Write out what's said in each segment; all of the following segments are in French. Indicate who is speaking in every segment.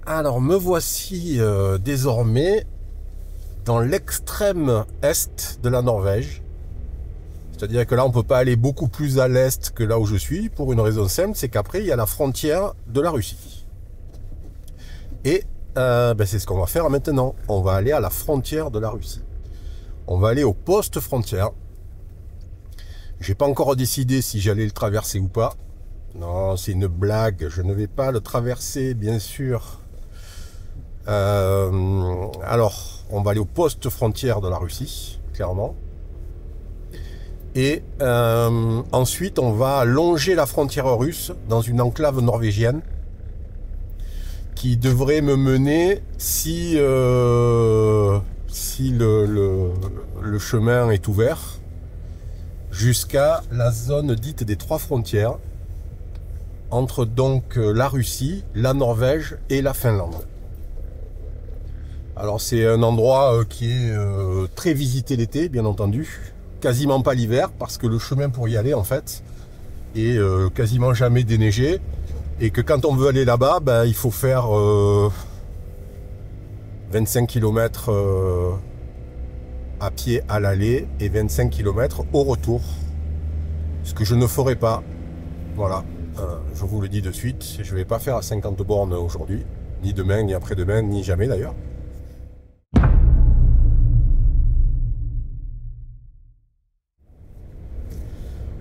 Speaker 1: Alors me voici désormais dans l'extrême est de la Norvège. C'est-à-dire que là on peut pas aller beaucoup plus à l'est que là où je suis, pour une raison simple, c'est qu'après il y a la frontière de la Russie. Et c'est ce qu'on va faire maintenant. On va aller à la frontière de la Russie. On va aller au poste frontière. J'ai pas encore décidé si j'allais le traverser ou pas. Non, c'est une blague. Je ne vais pas le traverser, bien sûr. Alors, on va aller au poste frontière de la Russie, clairement. Et ensuite, on va longer la frontière russe dans une enclave norvégienne qui devrait me mener, si le chemin est ouvert, jusqu'à la zone dite des trois frontières, entre donc la Russie, la Norvège et la Finlande. Alors c'est un endroit qui est très visité l'été, bien entendu, quasiment pas l'hiver, parce que le chemin pour y aller en fait est quasiment jamais déneigé, et que quand on veut aller là-bas, il faut faire 25 km à pied à l'aller et 25 km au retour, ce que je ne ferai pas. Voilà, je vous le dis de suite, je ne vais pas faire à 50 bornes aujourd'hui, ni demain, ni après-demain, ni jamais d'ailleurs.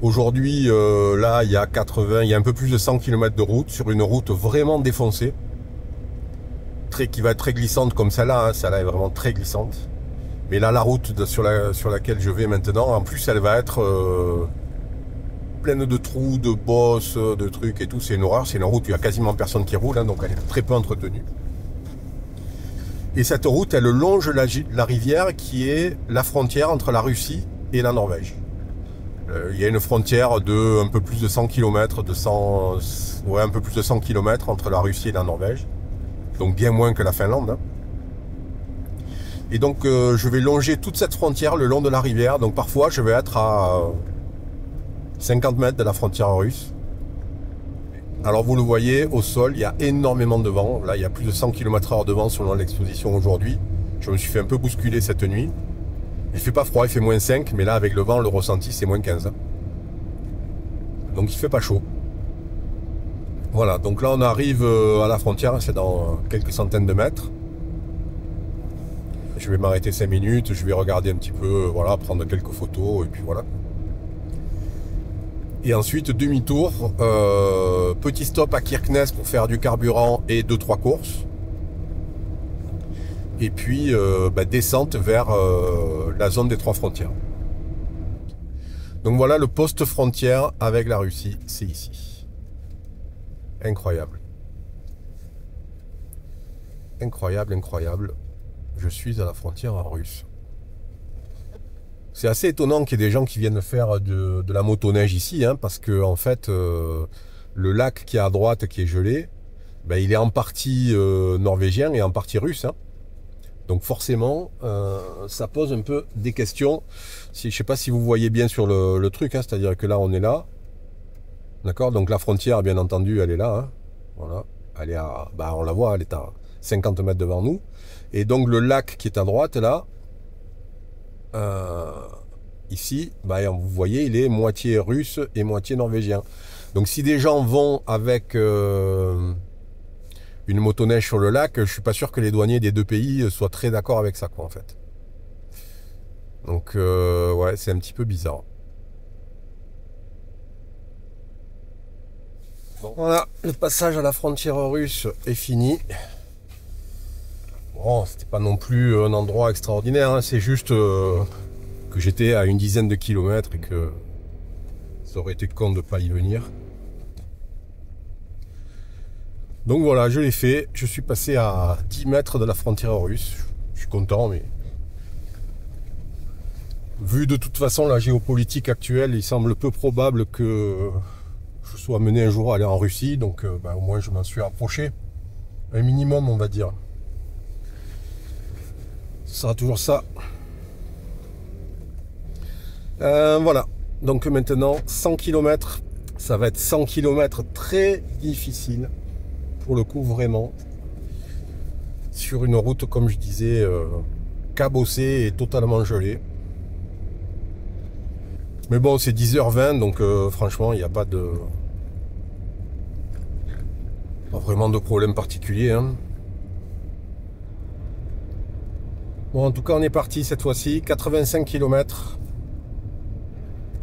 Speaker 1: Aujourd'hui, là, il y a un peu plus de 100 km de route, sur une route vraiment défoncée, qui va être très glissante comme celle-là, hein. Celle-là est vraiment très glissante. Mais là, la route sur laquelle je vais maintenant, en plus, elle va être pleine de trous, de bosses, de trucs et tout. C'est une horreur, c'est une route où il n'y a quasiment personne qui roule, hein, donc elle est très peu entretenue. Et cette route, elle longe la rivière qui est la frontière entre la Russie et la Norvège. Il y a une frontière de un peu plus de 100 km, un peu plus de 100 km entre la Russie et la Norvège. Donc bien moins que la Finlande. Hein. Et donc je vais longer toute cette frontière le long de la rivière. Donc parfois je vais être à 50 mètres de la frontière russe. Alors vous le voyez, au sol, il y a énormément de vent. Là, il y a plus de 100 km/h de vent selon l'exposition aujourd'hui. Je me suis fait un peu bousculer cette nuit. Il fait pas froid, il fait moins 5, mais là, avec le vent, le ressenti, c'est moins 15. Donc il fait pas chaud. Voilà, donc là, on arrive à la frontière, c'est dans quelques centaines de mètres. Je vais m'arrêter 5 minutes, je vais regarder un petit peu, voilà, prendre quelques photos, et puis voilà. Et ensuite, demi-tour, petit stop à Kirkenes pour faire du carburant et 2-3 courses. Et puis, descente vers la zone des trois frontières. Donc voilà, le poste frontière avec la Russie, c'est ici. Incroyable. Incroyable, incroyable. Je suis à la frontière russe. C'est assez étonnant qu'il y ait des gens qui viennent faire de la motoneige ici, hein, parce que en fait, le lac qui est à droite, qui est gelé, il est en partie norvégien et en partie russe. Hein. Donc forcément, ça pose un peu des questions. Je ne sais pas si vous voyez bien sur le truc, hein, c'est-à-dire que là, on est là. D'accord. Donc la frontière, bien entendu, elle est là. Hein. Voilà. Elle est à, on la voit, elle est à 50 mètres devant nous. Et donc le lac qui est à droite, là, ici, vous voyez, il est moitié russe et moitié norvégien. Donc si des gens vont avec une motoneige sur le lac, je suis pas sûr que les douaniers des deux pays soient très d'accord avec ça, quoi, en fait. Donc ouais, c'est un petit peu bizarre. Bon, voilà, le passage à la frontière russe est fini. Bon, c'était pas non plus un endroit extraordinaire, hein, c'est juste que j'étais à une dizaine de kilomètres et que ça aurait été con de pas y venir. Donc voilà, je l'ai fait. Je suis passé à 10 mètres de la frontière russe. Je suis content, mais vu de toute façon la géopolitique actuelle, il semble peu probable que je sois amené un jour à aller en Russie. Donc au moins je m'en suis approché. Un minimum, on va dire. Ce sera toujours ça. Voilà. Donc maintenant, 100 km. Ça va être 100 km très difficile. Pour le coup, vraiment. sur une route, comme je disais, cabossée et totalement gelée. Mais bon, c'est 10h20, donc franchement, il n'y a pas vraiment de problème particulier. Hein. Bon, en tout cas, on est parti cette fois-ci, 85 km.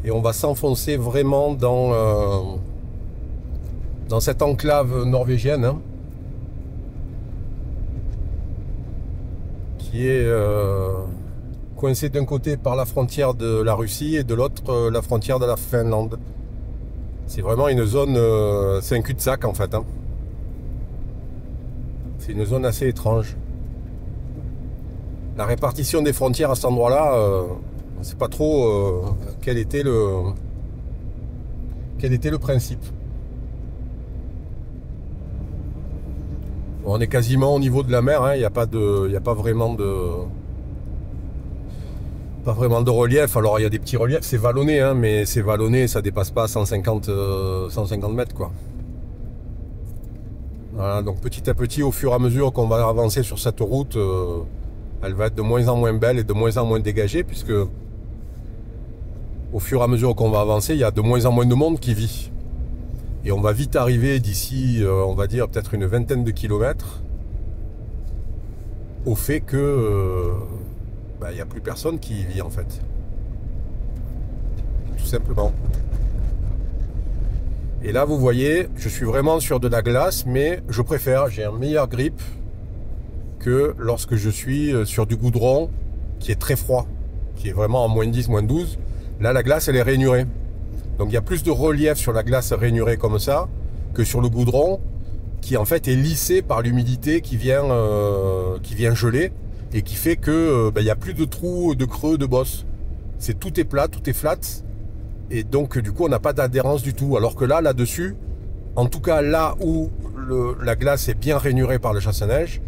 Speaker 1: Et on va s'enfoncer vraiment dans cette enclave norvégienne. Hein, qui est coincée d'un côté par la frontière de la Russie et de l'autre la frontière de la Finlande. C'est vraiment une zone, c'est un cul-de-sac en fait. Hein. C'est une zone assez étrange. La répartition des frontières à cet endroit-là, on ne sait pas trop quel était le principe. Bon, on est quasiment au niveau de la mer, hein. Il n'y a pas vraiment de relief. Alors il y a des petits reliefs, c'est vallonné, hein, mais c'est vallonné, ça dépasse pas 150 mètres quoi. Voilà, donc petit à petit, au fur et à mesure qu'on va avancer sur cette route, elle va être de moins en moins belle et de moins en moins dégagée, puisque au fur et à mesure qu'on va avancer, il y a de moins en moins de monde qui vit. Et on va vite arriver d'ici, on va dire peut-être une vingtaine de kilomètres, au fait que il n'y a plus personne qui y vit en fait. Tout simplement. Et là vous voyez, je suis vraiment sur de la glace, mais je préfère, j'ai un meilleur grip que lorsque je suis sur du goudron qui est très froid, qui est vraiment en moins 10, moins 12. Là la glace elle est rainurée. Donc il y a plus de relief sur la glace rainurée comme ça que sur le goudron qui en fait est lissé par l'humidité qui vient geler et qui fait que il n'y a plus de trous, de creux, de bosses. Tout est plat, tout est flat et donc du coup on n'a pas d'adhérence du tout. Alors que là-dessus, en tout cas là où la glace est bien rainurée par le chasse-neige,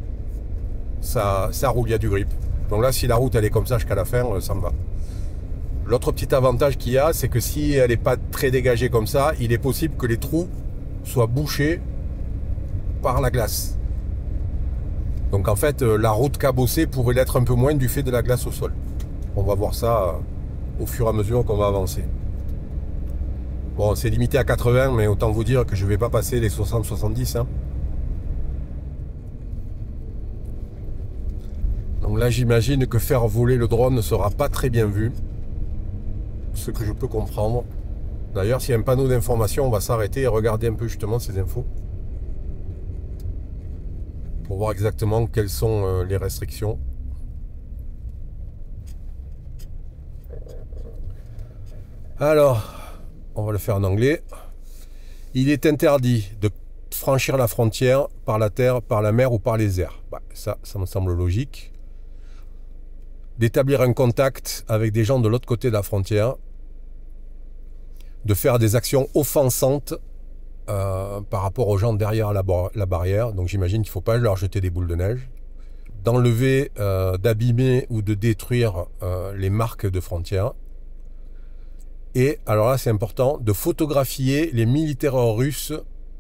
Speaker 1: ça roule, il y a du grip. Donc là si la route elle est comme ça jusqu'à la fin, ça me va. L'autre petit avantage qu'il y a, c'est que si elle n'est pas très dégagée comme ça, il est possible que les trous soient bouchés par la glace. Donc en fait, la route cabossée pourrait l'être un peu moins du fait de la glace au sol. On va voir ça au fur et à mesure qu'on va avancer. Bon, c'est limité à 80, mais autant vous dire que je ne vais pas passer les 60-70. Hein. Donc là, j'imagine que faire voler le drone ne sera pas très bien vu. Ce que je peux comprendre. D'ailleurs, s'il y a un panneau d'information, on va s'arrêter et regarder un peu justement ces infos. Pour voir exactement quelles sont les restrictions. Alors, on va le faire en anglais. Il est interdit de franchir la frontière par la terre, par la mer ou par les airs. Ça me semble logique. D'établir un contact avec des gens de l'autre côté de la frontière, de faire des actions offensantes par rapport aux gens derrière la barrière, donc j'imagine qu'il ne faut pas leur jeter des boules de neige, d'enlever, d'abîmer ou de détruire les marques de frontière, et alors là c'est important, de photographier les militaires russes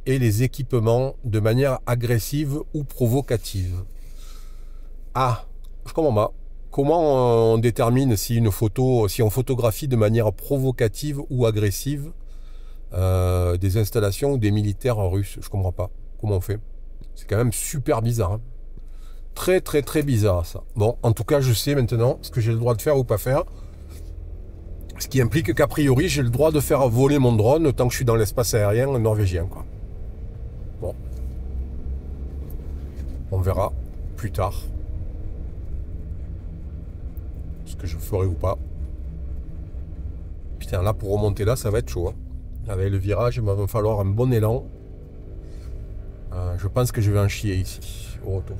Speaker 1: et les équipements de manière agressive ou provocative. Ah, je comprends pas. Comment on détermine si on photographie de manière provocative ou agressive des installations ou des militaires russes? Je comprends pas. Comment on fait? C'est quand même super bizarre. Hein. Très très très bizarre ça. Bon, en tout cas, je sais maintenant ce que j'ai le droit de faire ou pas faire. Ce qui implique qu'a priori, j'ai le droit de faire voler mon drone tant que je suis dans l'espace aérien norvégien, quoi. Bon. On verra plus tard. Ce que je ferai ou pas. Putain, là pour remonter là ça va être chaud hein. Avec le virage il va me falloir un bon élan. Je pense que je vais en chier ici au retour.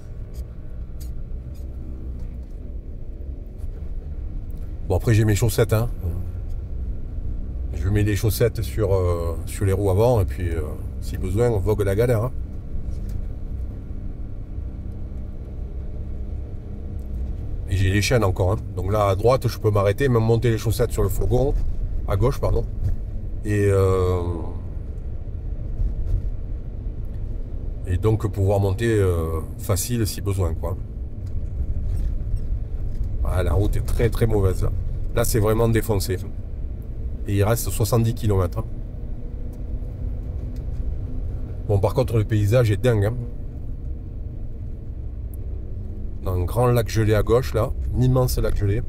Speaker 1: Bon après j'ai mes chaussettes hein. Je mets les chaussettes sur les roues avant et puis si besoin on vogue la galère hein. Et j'ai les chaînes encore hein. Donc là à droite je peux m'arrêter, même monter les chaussettes sur le fourgon. À gauche pardon. Et Et donc pouvoir monter facile si besoin, quoi. Ah, la route est très très mauvaise. Là, c'est vraiment défoncé. Et il reste 70 km. Bon, par contre, le paysage est dingue. Hein. Un grand lac gelé à gauche, là. Un immense lac gelé.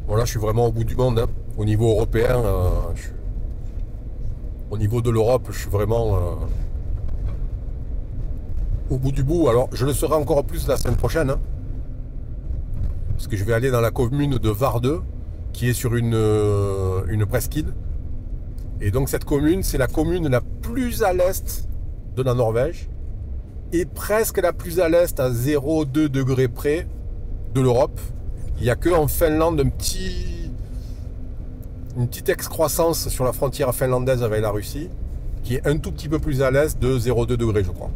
Speaker 1: Bon, là, je suis vraiment au bout du monde. Hein. Au niveau européen, au niveau de l'Europe, je suis vraiment au bout du bout. Alors, je le serai encore plus la semaine prochaine. Hein, parce que je vais aller dans la commune de Vardø, qui est sur une presqu'île. Et donc, cette commune, c'est la commune la plus à l'est de la Norvège. Et presque la plus à l'est, à 0,2 degrés près de l'Europe. Il n'y a qu'en Finlande une petite excroissance sur la frontière finlandaise avec la Russie, qui est un tout petit peu plus à l'est de 0,2 degrés, je crois.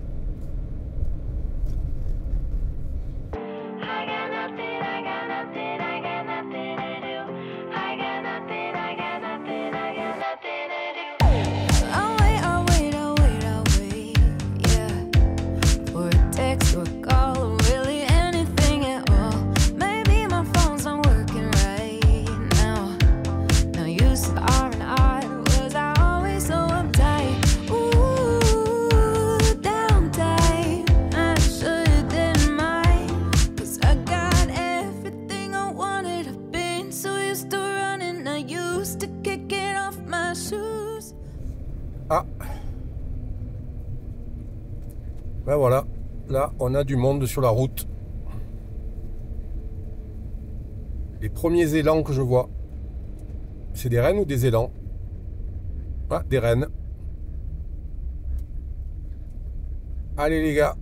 Speaker 1: Ah, ben voilà, là on a du monde sur la route. Les premiers élans que je vois, c'est des rennes ou des élans? Ah, des rennes. Allez les gars.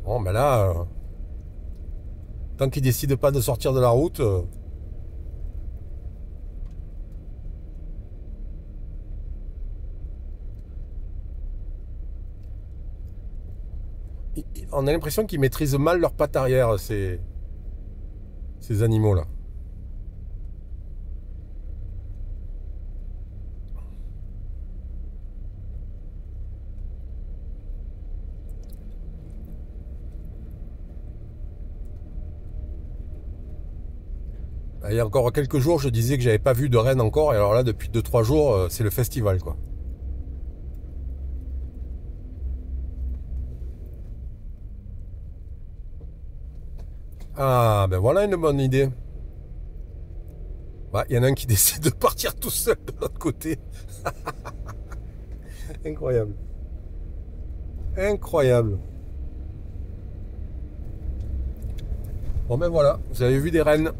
Speaker 1: Bon, ben là, tant qu'ils décident pas de sortir de la route, on a l'impression qu'ils maîtrisent mal leurs pattes arrière, ces animaux-là. Il y a encore quelques jours, je disais que j'avais pas vu de rennes encore, et alors là, depuis 2-3 jours, c'est le festival, quoi. Ah, ben voilà une bonne idée. Il y en a un qui décide de partir tout seul de l'autre côté. Incroyable. Incroyable. Bon ben voilà, vous avez vu des rennes.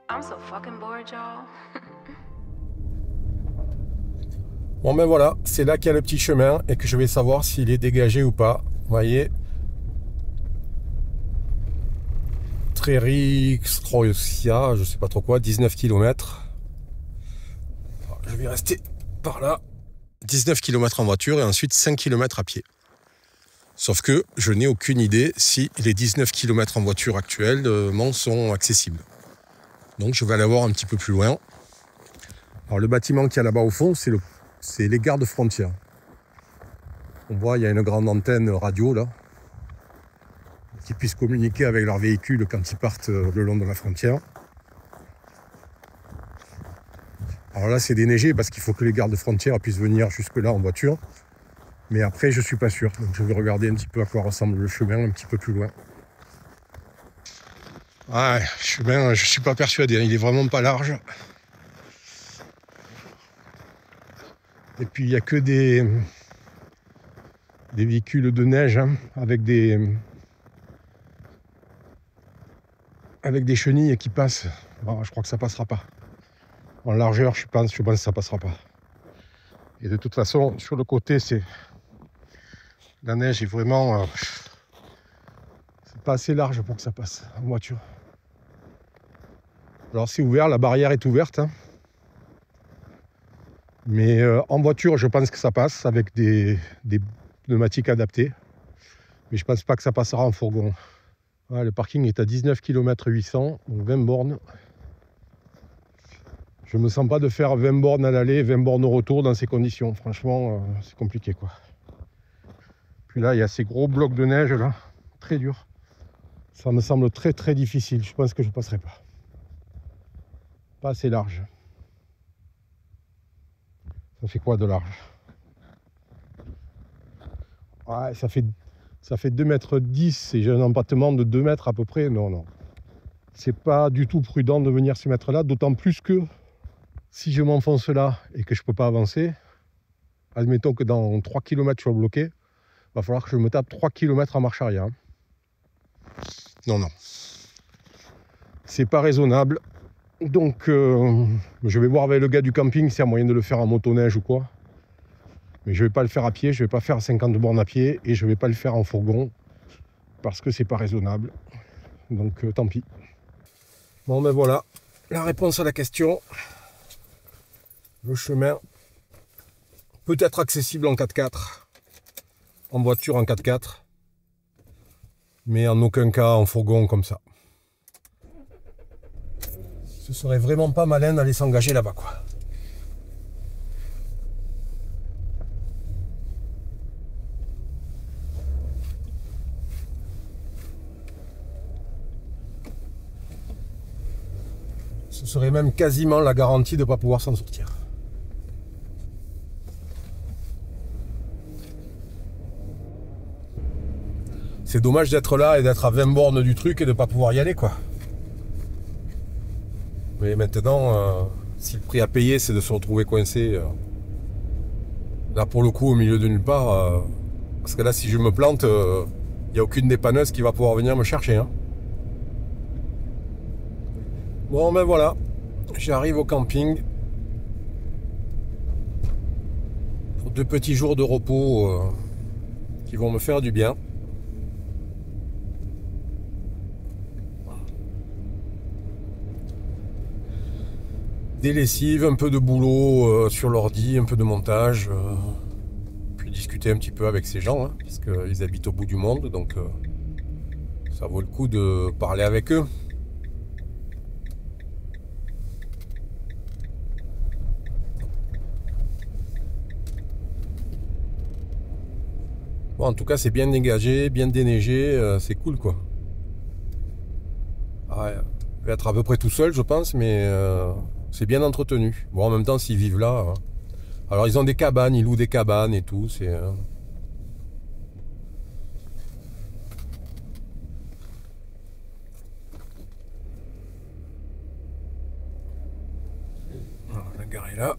Speaker 2: I'm so fucking bored, y'all.
Speaker 1: Bon ben voilà, c'est là qu'il y a le petit chemin et que je vais savoir s'il est dégagé ou pas. Vous voyez, Treriksrøya, je sais pas trop quoi, 19 km. Je vais rester par là. 19 km en voiture et ensuite 5 km à pied. Sauf que je n'ai aucune idée si les 19 km en voiture actuellement sont accessibles. Donc je vais aller voir un petit peu plus loin. Alors le bâtiment qu'il y a là-bas au fond, c'est les gardes frontières. On voit, il y a une grande antenne radio là, qui puisse communiquer avec leurs véhicules quand ils partent le long de la frontière. Alors là, c'est déneigé parce qu'il faut que les gardes frontières puissent venir jusque là en voiture. Mais après, je suis pas sûr. Donc je vais regarder un petit peu à quoi ressemble le chemin un petit peu plus loin. Ouais, le chemin, je suis pas persuadé. Il est vraiment pas large. Et puis il n'y a que des véhicules de neige hein, avec des chenilles qui passent. Bon, je crois que ça passera pas. En largeur, je pense que ça passera pas. Et de toute façon, sur le côté, la neige est vraiment c'est pas assez large pour que ça passe en voiture. Alors c'est ouvert, la barrière est ouverte. Hein. Mais en voiture, je pense que ça passe avec des pneumatiques adaptés. Mais je pense pas que ça passera en fourgon. Ouais, le parking est à 19 km 800, donc 20 bornes. Je me sens pas de faire 20 bornes à l'aller, 20 bornes au retour dans ces conditions. Franchement, c'est compliqué quoi. Puis là, il y a ces gros blocs de neige là, très durs. Ça me semble très très difficile. Je pense que je passerai pas. Pas assez large. Ça fait quoi de large? Ouais, ça fait 2,10 mètres et j'ai un empattement de 2 mètres à peu près. Non. C'est pas du tout prudent de venir se mettre là, d'autant plus que si je m'enfonce là et que je peux pas avancer, admettons que dans 3 km je sois bloqué, il va falloir que je me tape 3 km en marche arrière. Non. C'est pas raisonnable. Donc je vais voir avec le gars du camping s'il y a moyen de le faire en motoneige ou quoi. Mais je vais pas le faire à pied, je vais pas faire 50 bornes à pied et je vais pas le faire en fourgon parce que c'est pas raisonnable. Donc tant pis. Bon ben voilà, la réponse à la question. Le chemin peut être accessible en 4x4, en voiture en 4x4, mais en aucun cas en fourgon comme ça. Ce serait vraiment pas malin d'aller s'engager là-bas quoi. Ce serait même quasiment la garantie de ne pas pouvoir s'en sortir. C'est dommage d'être là et d'être à 20 bornes du truc et de ne pas pouvoir y aller quoi. Mais maintenant, si le prix à payer c'est de se retrouver coincé, là pour le coup au milieu de nulle part, parce que là si je me plante, il n'y a aucune dépanneuse qui va pouvoir venir me chercher. Hein. Bon ben voilà, j'arrive au camping pour 2 petits jours de repos qui vont me faire du bien. Des lessives, un peu de boulot sur l'ordi, un peu de montage, puis discuter un petit peu avec ces gens, hein, parce qu'ils habitent au bout du monde, donc ça vaut le coup de parler avec eux. Bon, en tout cas, c'est bien dégagé, bien déneigé, c'est cool quoi. Ouais, je vais être à peu près tout seul, je pense, mais c'est bien entretenu. Bon, en même temps, s'ils vivent là, hein. Alors ils ont des cabanes, ils louent des cabanes et tout, c'est... Alors, la gare est là.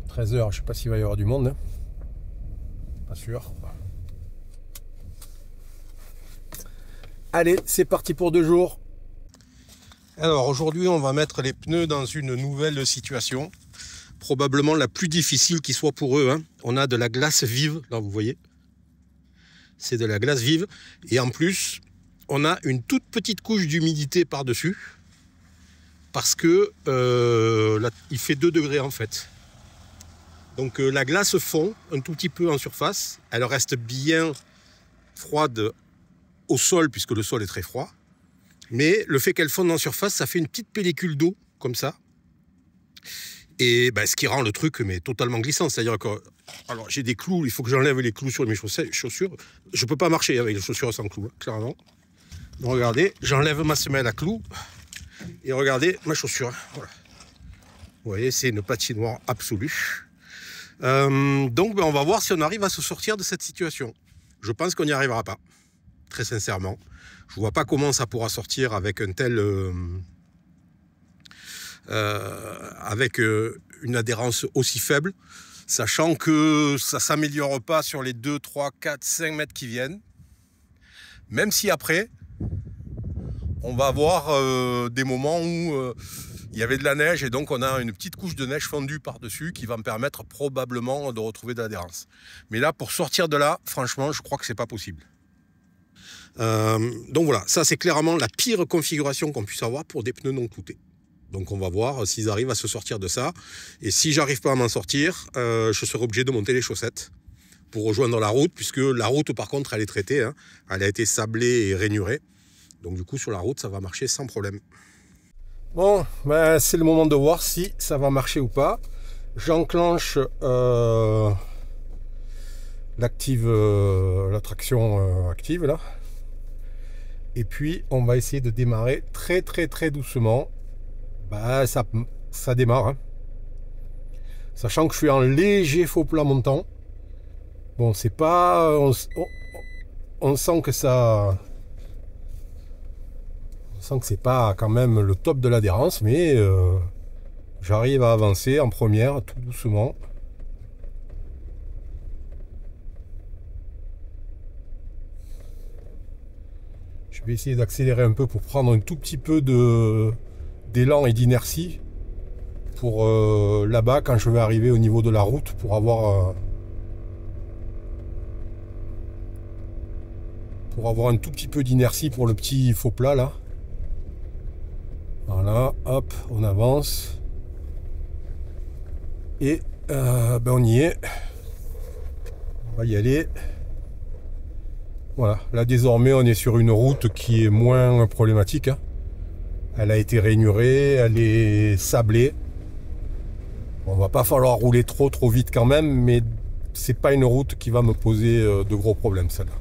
Speaker 1: « 13h, je sais pas s'il va y avoir du monde. Hein. Pas sûr. Allez, c'est parti pour 2 jours. Alors aujourd'hui, on va mettre les pneus dans une nouvelle situation. Probablement la plus difficile qui soit pour eux. Hein. On a de la glace vive, là vous voyez. C'est de la glace vive. Et en plus, on a une toute petite couche d'humidité par-dessus. Parce que là, il fait 2 degrés en fait. Donc la glace fond un tout petit peu en surface. Elle reste bien froide au sol, puisque le sol est très froid. Mais le fait qu'elle fonde en surface, ça fait une petite pellicule d'eau, comme ça. Et ce qui rend le truc mais totalement glissant. C'est-à-dire que, alors j'ai des clous, il faut que j'enlève les clous sur mes chaussures. Je ne peux pas marcher avec les chaussures sans clous, clairement. Donc regardez, j'enlève ma semelle à clous. Et regardez ma chaussure. Voilà. Vous voyez, c'est une patinoire absolue. Donc on va voir si on arrive à se sortir de cette situation. Je pense qu'on n'y arrivera pas, très sincèrement. Je ne vois pas comment ça pourra sortir avec un tel... avec une adhérence aussi faible, sachant que ça ne s'améliore pas sur les 2, 3, 4, 5 mètres qui viennent. Même si après, on va avoir des moments où il y avait de la neige et donc on a une petite couche de neige fondue par-dessus qui va me permettre probablement de retrouver de l'adhérence. Mais là, pour sortir de là, franchement, je crois que c'est pas possible. Donc voilà, ça c'est clairement la pire configuration qu'on puisse avoir pour des pneus non cloutés. Donc on va voir s'ils arrivent à se sortir de ça. Et si j'arrive pas à m'en sortir, je serai obligé de monter les chaussettes pour rejoindre la route, puisque la route par contre elle est traitée, hein. Elle a été sablée et rainurée. Donc du coup sur la route ça va marcher sans problème. Bon, c'est le moment de voir si ça va marcher ou pas. J'enclenche la traction active là. Et puis on va essayer de démarrer très très très doucement. Ça démarre, hein. Sachant que je suis en léger faux plat montant. Bon, c'est pas... On sent que ça... On sent que c'est pas quand même le top de l'adhérence, mais j'arrive à avancer en première, tout doucement. Je vais essayer d'accélérer un peu pour prendre un tout petit peu d'élan et d'inertie pour là-bas quand je vais arriver au niveau de la route pour avoir un tout petit peu d'inertie pour le petit faux plat là. Voilà, hop, on avance et on y est, on va y aller. Voilà, là désormais on est sur une route qui est moins problématique, hein. Elle a été rainurée, elle est sablée. Bon, va pas falloir rouler trop vite quand même, mais c'est pas une route qui va me poser de gros problèmes celle-là.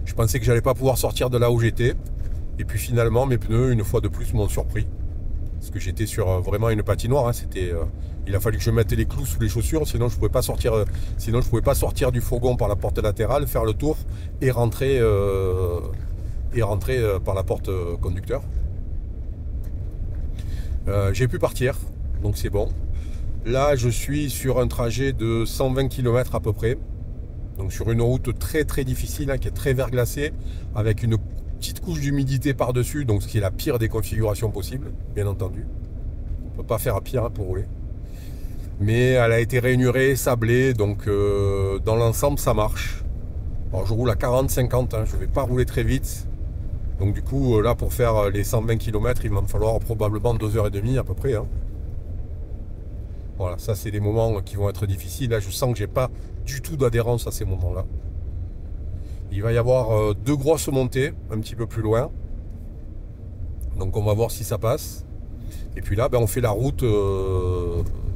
Speaker 1: Je pensais que j'allais pas pouvoir sortir de là où j'étais, et puis finalement mes pneus une fois de plus m'ont surpris. Parce que j'étais sur vraiment une patinoire, hein. Il a fallu que je mette les clous sous les chaussures, sinon je pouvais pas sortir du fourgon par la porte latérale, faire le tour et rentrer par la porte conducteur. J'ai pu partir, donc c'est bon. Là, je suis sur un trajet de 120 km à peu près. Donc sur une route très très difficile, hein, qui est très verglacée, avec une petite couche d'humidité par-dessus, donc ce qui est la pire des configurations possibles, bien entendu. On ne peut pas faire pire, hein, pour rouler. Mais elle a été rainurée, sablée, donc dans l'ensemble ça marche. Alors je roule à 40-50, hein, je ne vais pas rouler très vite. Donc du coup, là, pour faire les 120 km, il va me falloir probablement 2h30 à peu près, hein. Voilà, ça c'est des moments qui vont être difficiles. Là, je sens que j'ai pas du tout d'adhérence à ces moments-là. Il va y avoir deux grosses montées, un petit peu plus loin. Donc on va voir si ça passe. Et puis là, on fait la route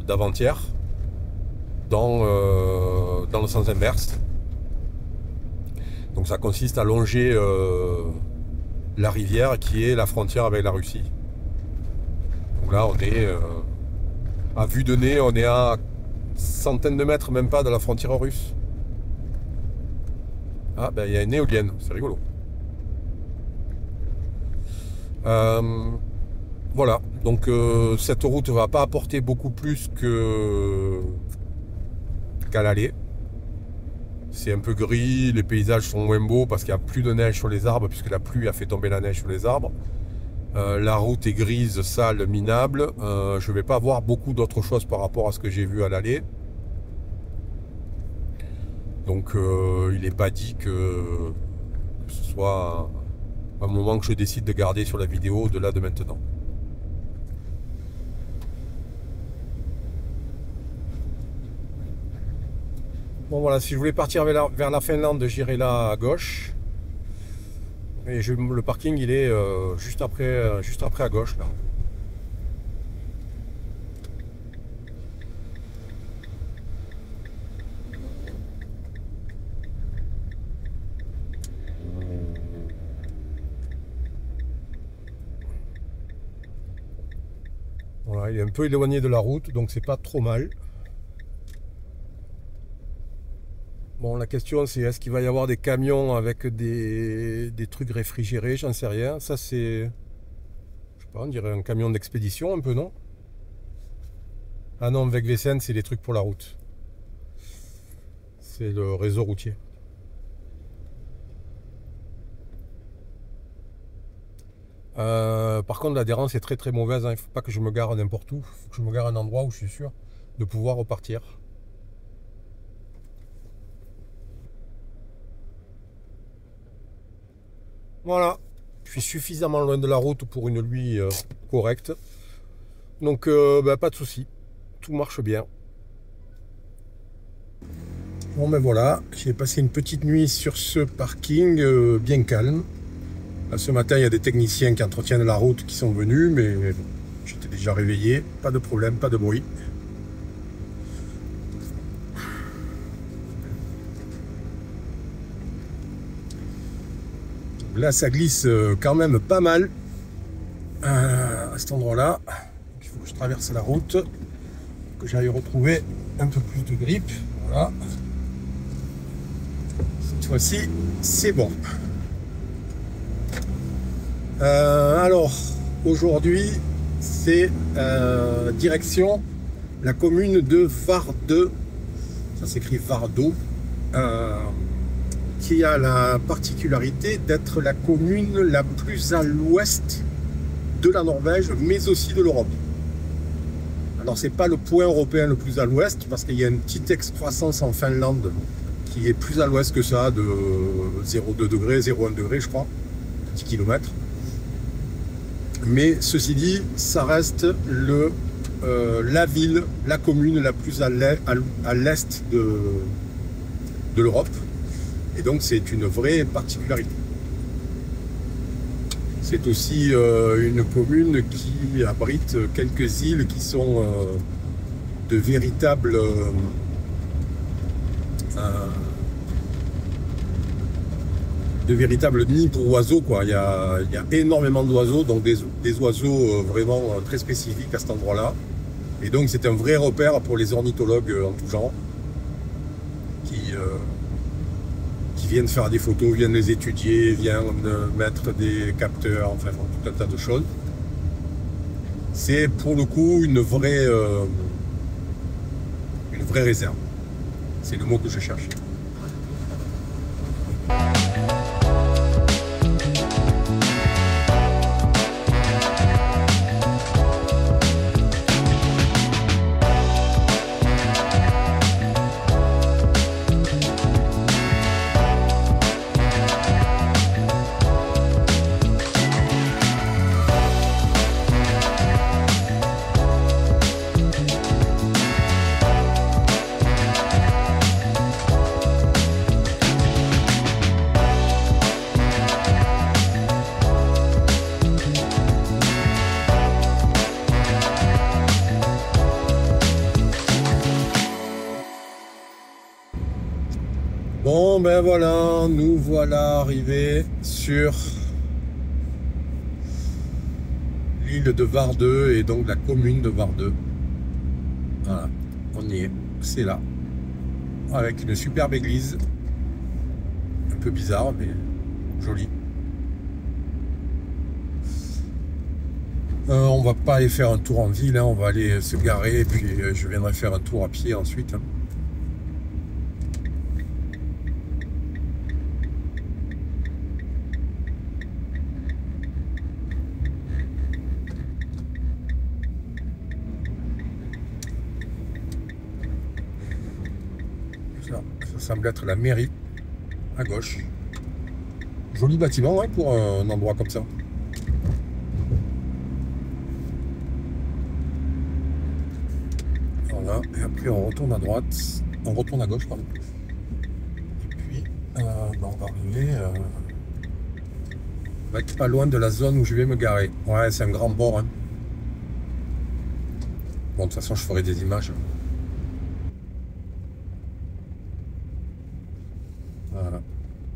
Speaker 1: d'avant-hier dans le sens inverse. Donc ça consiste à longer la rivière qui est la frontière avec la Russie. Donc là on est à vue de nez, on est à centaines de mètres même pas de la frontière russe. Ah il y a une éolienne, c'est rigolo. Voilà, donc cette route va pas apporter beaucoup plus qu'à l'aller. C'est un peu gris, les paysages sont moins beaux parce qu'il n'y a plus de neige sur les arbres, puisque la pluie a fait tomber la neige sur les arbres. La route est grise, sale, minable. Je ne vais pas voir beaucoup d'autres choses par rapport à ce que j'ai vu à l'aller. Donc il n'est pas dit que ce soit un moment que je décide de garder sur la vidéo de là de maintenant. Bon voilà, si je voulais partir vers la Finlande, j'irai là à gauche. Et le parking il est juste après à gauche là. Voilà, il est un peu éloigné de la route, donc c'est pas trop mal. Bon, la question c'est est-ce qu'il va y avoir des camions avec des trucs réfrigérés, j'en sais rien. Ça c'est, je sais pas, on dirait un camion d'expédition un peu, non? Ah non, Vegvesen c'est des trucs pour la route. C'est le réseau routier. Par contre l'adhérence est très très mauvaise, hein. Il ne faut pas que je me gare n'importe où. Il faut que je me gare à un endroit où je suis sûr de pouvoir repartir. Voilà, je suis suffisamment loin de la route pour une nuit correcte. Donc pas de souci, tout marche bien. Bon ben voilà, j'ai passé une petite nuit sur ce parking bien calme. Là, ce matin, il y a des techniciens qui entretiennent la route qui sont venus, mais j'étais déjà réveillé, pas de problème, pas de bruit. Là, ça glisse quand même pas mal à cet endroit-là. Il faut que je traverse la route, que j'aille retrouver un peu plus de grippe. Voilà. Cette fois-ci, c'est bon. Alors, aujourd'hui, c'est direction la commune de Vardø. Ça s'écrit Vardø. Qui a la particularité d'être la commune la plus à l'ouest de la Norvège, mais aussi de l'Europe. Alors c'est pas le point européen le plus à l'ouest, parce qu'il y a une petite excroissance en Finlande qui est plus à l'ouest que ça, de 0,2 degrés, 0,1 degré je crois, 10 km. Mais ceci dit, ça reste la ville, la commune la plus à l'est de l'Europe. Et donc c'est une vraie particularité. C'est aussi une commune qui abrite quelques îles qui sont de véritables nids pour oiseaux, quoi. Il y a énormément d'oiseaux, donc des oiseaux vraiment très spécifiques à cet endroit-là. Et donc c'est un vrai repère pour les ornithologues en tout genre qui viennent faire des photos, viennent les étudier, viennent mettre des capteurs, enfin tout un tas de choses. C'est pour le coup une vraie réserve. C'est le mot que je cherchais. Bon ben voilà, nous voilà arrivés sur l'île de Vardø et donc la commune de Vardø. Voilà, on y est, c'est là. Avec une superbe église. Un peu bizarre mais jolie. On va pas aller faire un tour en ville, hein, on va aller se garer et puis je viendrai faire un tour à pied ensuite. Hein. Ça semble être la mairie à gauche. Joli bâtiment, ouais, pour un endroit comme ça. Voilà, et après on retourne à droite, on retourne à gauche, pardon. va arriver. On va être pas loin de la zone où je vais me garer. Ouais, c'est un grand bord. Hein. Bon, de toute façon, je ferai des images. Voilà.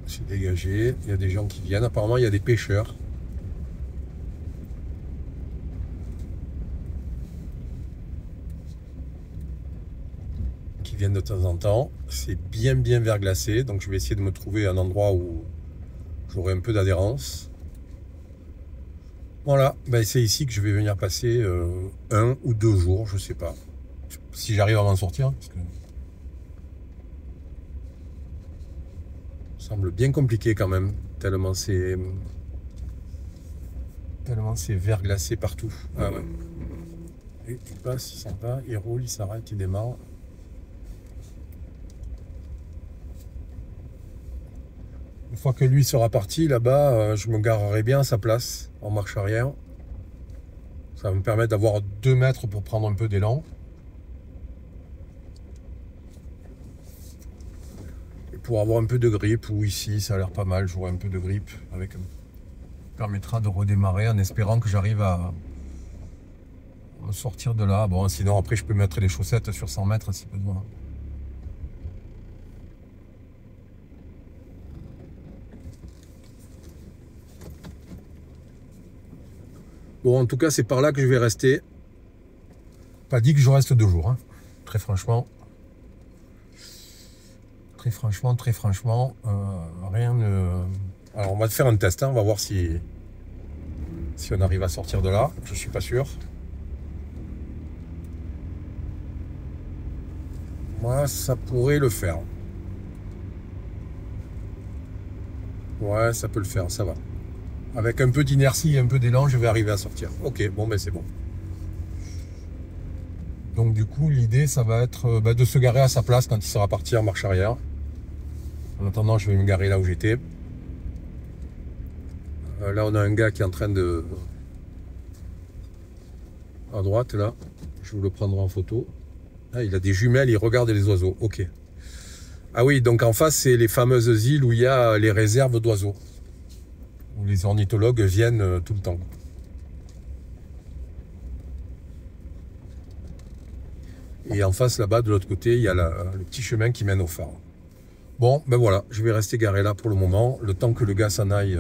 Speaker 1: C'est dégagé. Il y a des gens qui viennent. Apparemment, il y a des pêcheurs. Qui viennent de temps en temps. C'est bien verglacé. Donc, je vais essayer de me trouver un endroit où j'aurai un peu d'adhérence. Voilà, ben c'est ici que je vais venir passer 1 ou 2 jours, je sais pas. Si j'arrive à m'en sortir, parce que ça semble bien compliqué quand même, tellement c'est verglacé partout. Ah ouais. Et il passe, il s'en va, il roule, il s'arrête, il démarre. Une fois que lui sera parti, là-bas, je me garerai bien à sa place, en marche arrière. Ça va me permettre d'avoir 2 mètres pour prendre un peu d'élan. Et pour avoir un peu de grippe, ou ici, ça a l'air pas mal, j'aurai un peu de grippe. Ça permettra de redémarrer en espérant que j'arrive à me sortir de là. Bon, sinon, après, je peux mettre les chaussettes sur 100 mètres si besoin. Bon, en tout cas, c'est par là que je vais rester. Pas dit que je reste 2 jours, hein. Très franchement. Très franchement, rien ne... Alors, on va faire un test, hein. On va voir si on arrive à sortir de là. Je suis pas sûr. Moi, ça pourrait le faire. Ouais, ça peut le faire, ça va. Avec un peu d'inertie et un peu d'élan, je vais arriver à sortir. Ok, bon, ben c'est bon. Donc du coup, l'idée, ça va être de se garer à sa place quand il sera parti en marche arrière. En attendant, je vais me garer là où j'étais. Là, on a un gars qui est en train de... À droite, là. Je vous le prendrai en photo. Ah, il a des jumelles, il regarde les oiseaux. Ok. Ah oui, donc en face, c'est les fameuses îles où il y a les réserves d'oiseaux. Où les ornithologues viennent tout le temps. Et en face, là-bas, de l'autre côté, il y a le petit chemin qui mène au phare. Bon, ben voilà, je vais rester garé là pour le moment, le temps que le gars s'en aille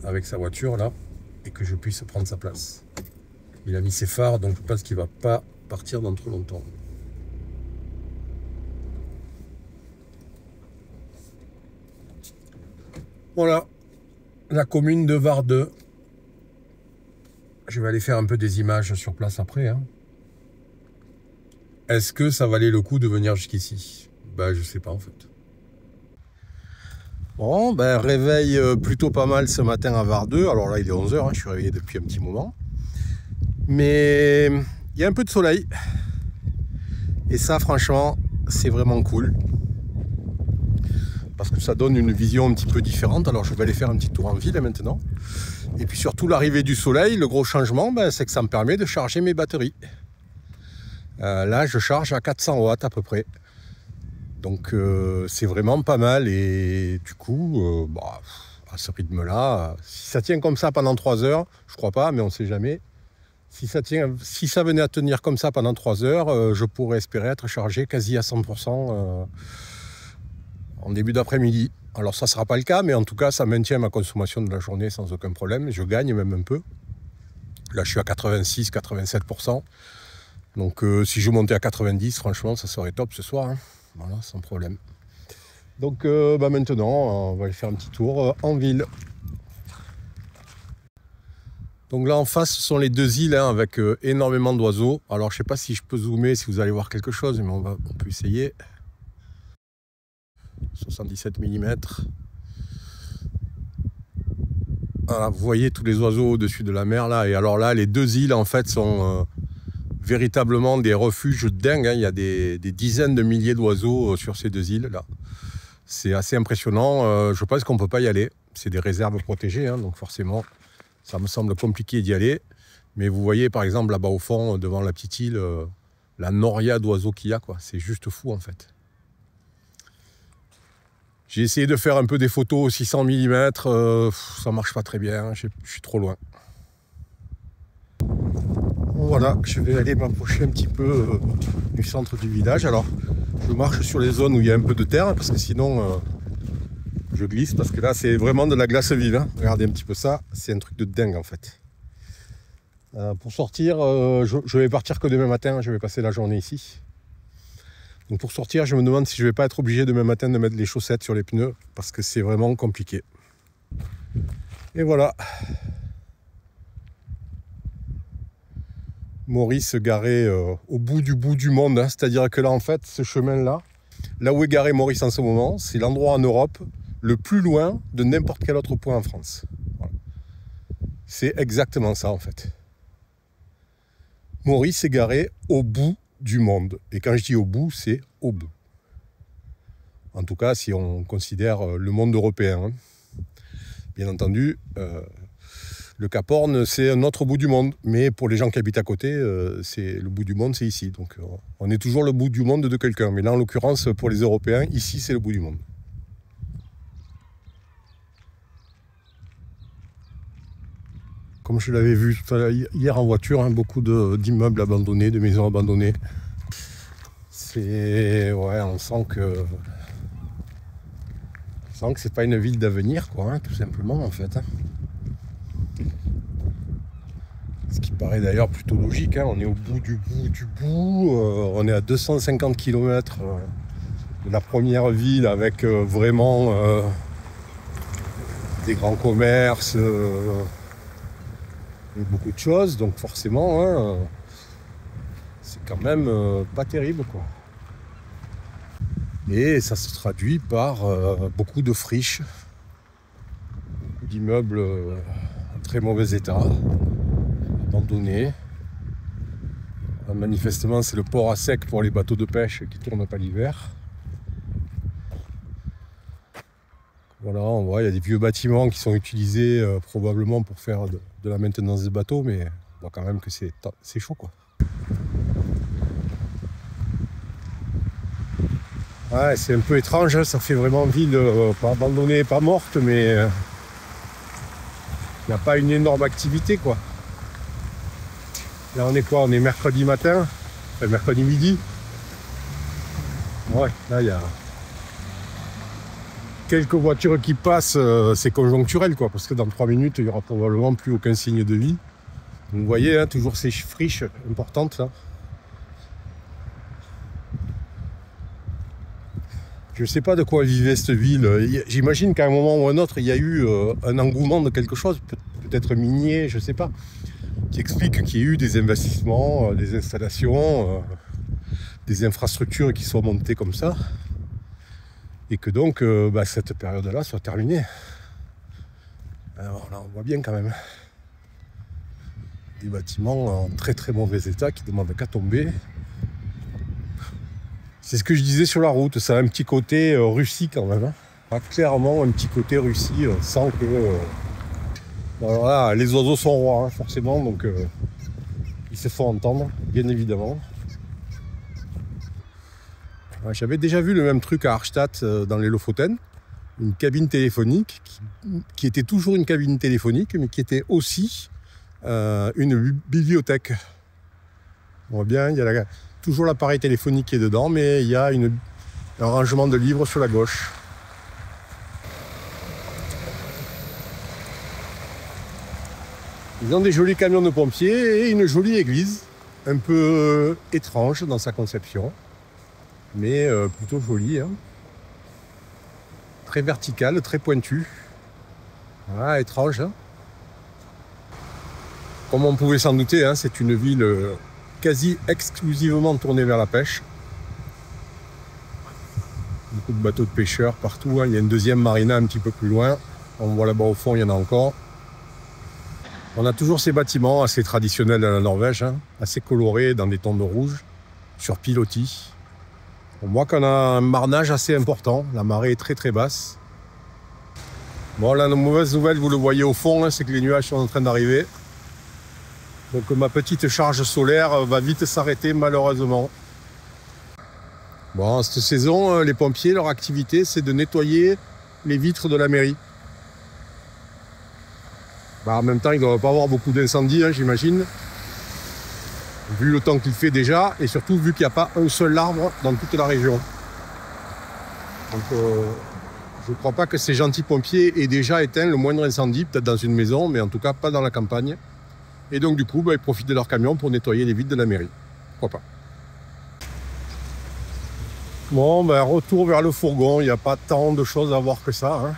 Speaker 1: avec sa voiture, là, et que je puisse prendre sa place. Il a mis ses phares, donc je pense qu'il ne va pas partir dans trop longtemps. Voilà. La commune de Vardeux. Je vais aller faire un peu des images sur place après. Hein. Est-ce que ça valait le coup de venir jusqu'ici? Ben, je sais pas en fait. Bon, ben réveil plutôt pas mal ce matin à Vardeux. Alors là, il est 11h, hein, je suis réveillé depuis un petit moment. Mais il y a un peu de soleil. Et ça, franchement, c'est vraiment cool. Parce que ça donne une vision un petit peu différente. Alors je vais aller faire un petit tour en ville maintenant. Et puis surtout l'arrivée du soleil, le gros changement, ben, c'est que ça me permet de charger mes batteries. Là je charge à 400 watts à peu près. Donc c'est vraiment pas mal. Et du coup, à ce rythme-là, si ça tient comme ça pendant 3 heures, je crois pas, mais on sait jamais. Si ça venait à tenir comme ça pendant 3 heures, je pourrais espérer être chargé quasi à 100%. En début d'après-midi. Alors ça ne sera pas le cas, mais en tout cas ça maintient ma consommation de la journée sans aucun problème. Je gagne même un peu. Là je suis à 86-87%. Donc si je montais à 90, franchement ça serait top ce soir. Hein. Voilà, sans problème. Donc maintenant on va aller faire un petit tour en ville. Donc là en face ce sont les 2 îles hein, avec énormément d'oiseaux. Alors je ne sais pas si je peux zoomer, si vous allez voir quelque chose, mais on peut essayer. 77 mm. Voilà, vous voyez tous les oiseaux au-dessus de la mer là. Et alors là, les 2 îles en fait sont véritablement des refuges dingues. Hein. Il y a des dizaines de milliers d'oiseaux sur ces 2 îles là. C'est assez impressionnant. Je pense qu'on ne peut pas y aller. C'est des réserves protégées, hein, donc forcément, ça me semble compliqué d'y aller. Mais vous voyez par exemple là-bas au fond, devant la petite île, la noria d'oiseaux qu'il y a, quoi. C'est juste fou en fait. J'ai essayé de faire un peu des photos au 600 mm, ça marche pas très bien, je suis trop loin. Voilà, je vais aller m'approcher un petit peu du centre du village. Alors, je marche sur les zones où il y a un peu de terre, parce que sinon, je glisse, parce que là, c'est vraiment de la glace vive. Hein. Regardez un petit peu ça, c'est un truc de dingue en fait. Pour sortir, je vais partir que demain matin, je vais passer la journée ici. Donc pour sortir, je me demande si je vais pas être obligé demain matin de mettre les chaussettes sur les pneus, parce que c'est vraiment compliqué. Et voilà. Maurice garé au bout du monde, hein. C'est-à-dire que là, en fait, ce chemin-là, là où est garé Maurice en ce moment, c'est l'endroit en Europe le plus loin de n'importe quel autre point en France. Voilà. C'est exactement ça, en fait. Maurice est garé au bout du monde. Et quand je dis au bout, c'est au bout. En tout cas, si on considère le monde européen. Hein. Bien entendu, le Cap Horn, c'est un autre bout du monde. Mais pour les gens qui habitent à côté, le bout du monde, c'est ici. Donc on est toujours le bout du monde de quelqu'un. Mais là, en l'occurrence, pour les Européens, ici, c'est le bout du monde. Comme je l'avais vu tout à l'heure, hier en voiture, hein, beaucoup d'immeubles abandonnés, de maisons abandonnées. Ouais, on sent que c'est pas une ville d'avenir, quoi, hein, tout simplement, en fait. Hein. Ce qui paraît d'ailleurs plutôt logique, hein, on est au bout du bout, on est à 250 km de la première ville avec vraiment des grands commerces. Beaucoup de choses, donc forcément, hein, c'est quand même pas terrible, quoi. Et ça se traduit par beaucoup de friches, beaucoup d'immeubles en très mauvais état, abandonnés. Manifestement, c'est le port à sec pour les bateaux de pêche qui ne tournent pas l'hiver. Voilà, on voit, il y a des vieux bâtiments qui sont utilisés probablement pour faire de la maintenance des bateaux, mais on voit quand même que c'est chaud, quoi. Ouais, c'est un peu étrange, hein, ça fait vraiment ville, pas abandonnée, pas morte, mais il n'y a pas une énorme activité, quoi. Là, on est quoi? On est mercredi matin, enfin, mercredi midi. Ouais, là, il y a quelques voitures qui passent, c'est conjoncturel, quoi, parce que dans 3 minutes, il n'y aura probablement plus aucun signe de vie. Donc, vous voyez, hein, toujours ces friches importantes, là. Je ne sais pas de quoi vivait cette ville. J'imagine qu'à un moment ou un autre, il y a eu un engouement de quelque chose, peut-être minier, je ne sais pas, qui explique qu'il y ait eu des investissements, des installations, des infrastructures qui soient montées comme ça. Et que donc cette période-là soit terminée. Alors là, on voit bien quand même des bâtiments en très très mauvais état qui demandent qu'à tomber. C'est ce que je disais sur la route, ça a un petit côté Russie quand même. Hein. Clairement un petit côté Russie, sans que... Alors là, les oiseaux sont rois, hein, forcément, donc ils se font entendre, bien évidemment. J'avais déjà vu le même truc à Arstadt, dans les Lofoten, une cabine téléphonique qui était toujours une cabine téléphonique, mais qui était aussi une bibliothèque. On voit bien, il y a toujours l'appareil téléphonique qui est dedans, mais il y a un rangement de livres sur la gauche. Ils ont des jolis camions de pompiers et une jolie église, un peu étrange dans sa conception. Mais plutôt joli, hein. Très vertical, très pointu. Voilà, étrange. Hein. Comme on pouvait s'en douter, hein, c'est une ville quasi exclusivement tournée vers la pêche. Beaucoup de bateaux de pêcheurs partout. Hein. Il y a une deuxième marina un petit peu plus loin. On voit là-bas au fond, il y en a encore. On a toujours ces bâtiments assez traditionnels de la Norvège, hein, assez colorés dans des tons de rouge, sur pilotis. On voit qu'on a un marnage assez important, la marée est très très basse. Bon, la mauvaise nouvelle, vous le voyez au fond, hein, c'est que les nuages sont en train d'arriver. Donc ma petite charge solaire va vite s'arrêter malheureusement. Bon, cette saison, les pompiers, leur activité, c'est de nettoyer les vitres de la mairie. Bah, en même temps, il ne doit pas avoir beaucoup d'incendies, hein, j'imagine. Vu le temps qu'il fait déjà, et surtout vu qu'il n'y a pas un seul arbre dans toute la région. Donc, je ne crois pas que ces gentils pompiers aient déjà éteint le moindre incendie, peut-être dans une maison, mais en tout cas pas dans la campagne. Et donc, du coup, bah, ils profitent de leur camion pour nettoyer les vitres de la mairie. Pourquoi pas. Bon, ben, retour vers le fourgon, il n'y a pas tant de choses à voir que ça. Hein.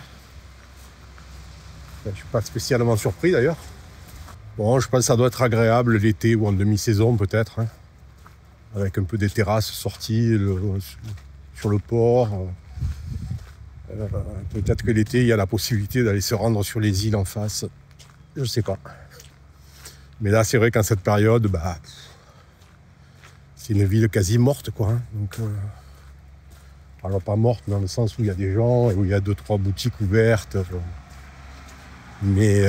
Speaker 1: Je ne suis pas spécialement surpris d'ailleurs. Bon, je pense que ça doit être agréable l'été ou en demi-saison peut-être. Hein. Avec un peu des terrasses sorties sur le port. Peut-être que l'été, il y a la possibilité d'aller se rendre sur les îles en face. Je ne sais pas. Mais là, c'est vrai qu'en cette période, bah, c'est une ville quasi morte, quoi. Hein. Donc, alors pas morte dans le sens où il y a des gens et où il y a 2-3 boutiques ouvertes. Mais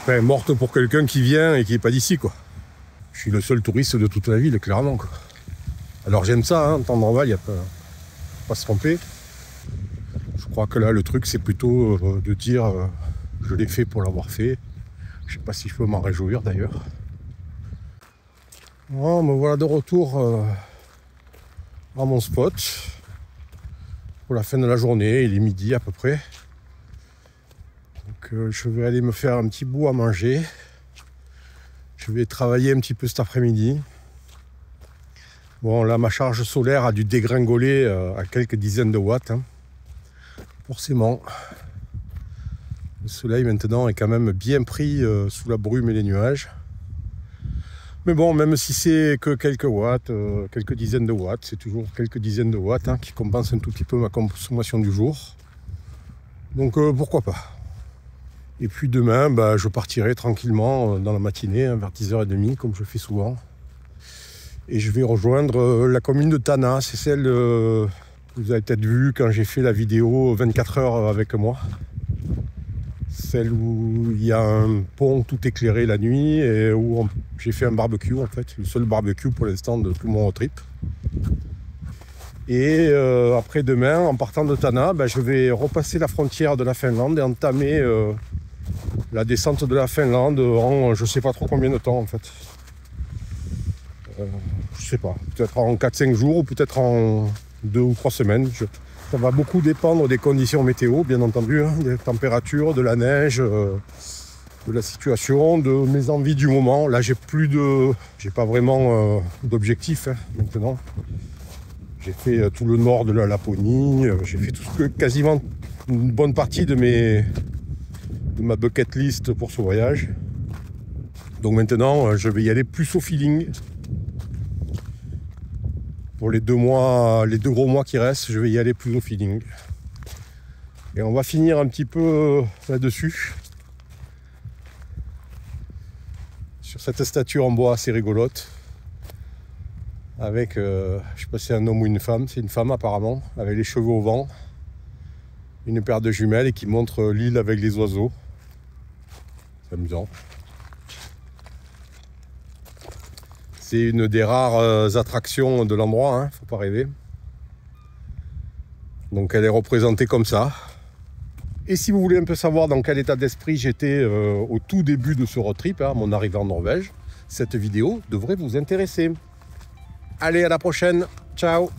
Speaker 1: enfin, morte pour quelqu'un qui vient et qui n'est pas d'ici, quoi. Je suis le seul touriste de toute la ville, clairement, quoi. Alors j'aime ça, hein, en temps normal, il n'y a pas à se tromper. Je crois que là, le truc, c'est plutôt de dire je l'ai fait pour l'avoir fait. Je ne sais pas si je peux m'en réjouir, d'ailleurs. Bon, me voilà de retour à mon spot pour la fin de la journée. Il est midi à peu près. Donc je vais aller me faire un petit bout à manger. Je vais travailler un petit peu cet après-midi. Bon, là, ma charge solaire a dû dégringoler à quelques dizaines de watts. Hein. Forcément. Le soleil, maintenant, est quand même bien pris sous la brume et les nuages. Mais bon, même si c'est que quelques watts, quelques dizaines de watts, c'est toujours quelques dizaines de watts hein, qui compensent un tout petit peu ma consommation du jour. Donc, pourquoi pas. Et puis demain, bah, je partirai tranquillement dans la matinée, hein, vers 10h30, comme je fais souvent. Et je vais rejoindre la commune de Tana. C'est celle que vous avez peut-être vu quand j'ai fait la vidéo 24 heures avec moi. Celle où il y a un pont tout éclairé la nuit et où j'ai fait un barbecue en fait. Le seul barbecue pour l'instant de tout mon road trip. Et après demain, en partant de Tana, bah, je vais repasser la frontière de la Finlande et entamer la descente de la Finlande en je sais pas trop combien de temps en fait. Je sais pas, peut-être en 4-5 jours ou peut-être en 2 ou 3 semaines. Ça va beaucoup dépendre des conditions météo, bien entendu, hein, des températures, de la neige, de la situation, de mes envies du moment. Là, j'ai pas vraiment d'objectif hein, maintenant. J'ai fait tout le nord de la Laponie, j'ai fait quasiment une bonne partie de ma bucket list pour ce voyage. Donc maintenant, je vais y aller plus au feeling. Pour les 2 gros mois qui restent, je vais y aller plus au feeling. Et on va finir un petit peu là-dessus. Sur cette statue en bois assez rigolote. Avec, je sais pas si c'est un homme ou une femme, c'est une femme apparemment, avec les cheveux au vent. Une paire de jumelles et qui montre l'île avec les oiseaux. C'est amusant. C'est une des rares attractions de l'endroit, hein, faut pas rêver. Donc elle est représentée comme ça. Et si vous voulez un peu savoir dans quel état d'esprit j'étais au tout début de ce road trip, hein, mon arrivée en Norvège, cette vidéo devrait vous intéresser. Allez, à la prochaine. Ciao.